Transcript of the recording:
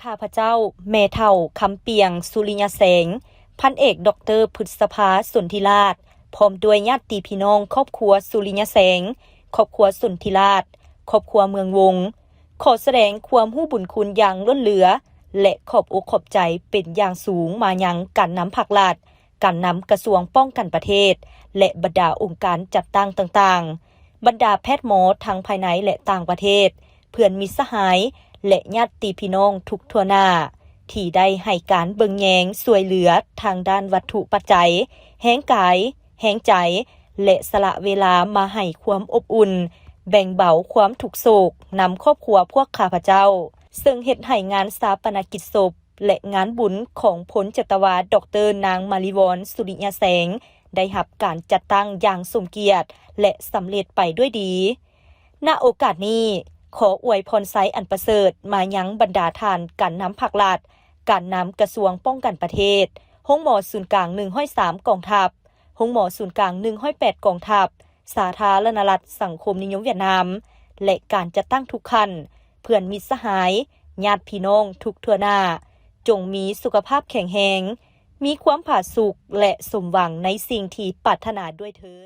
ข้าพเจ้าแม่เฒ่าคำเปียงสุริยแสงพันเอกดรพฤษภาสนธิราชพร้อมด้วยญาติพี่น้องครอบครัวสุริยแสงครอบครัวสนธิราชครอบครัวเมืองวงขอแสดงความรู้บุญคุณอย่างล้นเหลือและขอบอกขอบใจเป็นอย่างสูงมายังการนำภาครัฐการนำกระทรวงป้องกันประเทศและบรรดาองค์การจัดตั้งต่างๆบรรดาแพทย์หมอทั้งภายในและต่างประเทศเพื่อนมิตรสหายและญาติพี่น้องทุกทั่วหน้าที่ได้ให้การเบิ่งแยงช่วยเหลือทางด้านวัตถุปัจจัยแห้งกายแห้งใจและสละเวลามาให้ความอบอุ่นแบ่งเบาความทุกโศกนำครอบครัวพวกข้าพเจ้าซึ่งเฮ็ดให้งานศาปนกิจศพและงานบุญของพลจัตวาดรนางมาริวรสุริยแสงได้รับการจัดตั้งอย่างสมเกียรติและสำเร็จไปด้วยดีณโอกาสนี้ขออวยพรไซอันประเสริฐมายังบรรดาท่านการนำภาครัฐการนำกระทรวงป้องกันประเทศห้องหมอศูนย์กลาง103กองทัพห้องหมอศูนย์กลาง108กองทัพสาธารณรัฐสังคมนิยมเวียดนามและการจัดตั้งทุกขั้นเพื่อนมิตรสหายญาติพี่น้องทุกทั่วหน้าจงมีสุขภาพแข็งแรงมีความผาสุกและสมหวังในสิ่งที่ปรารถนาด้วยเถิด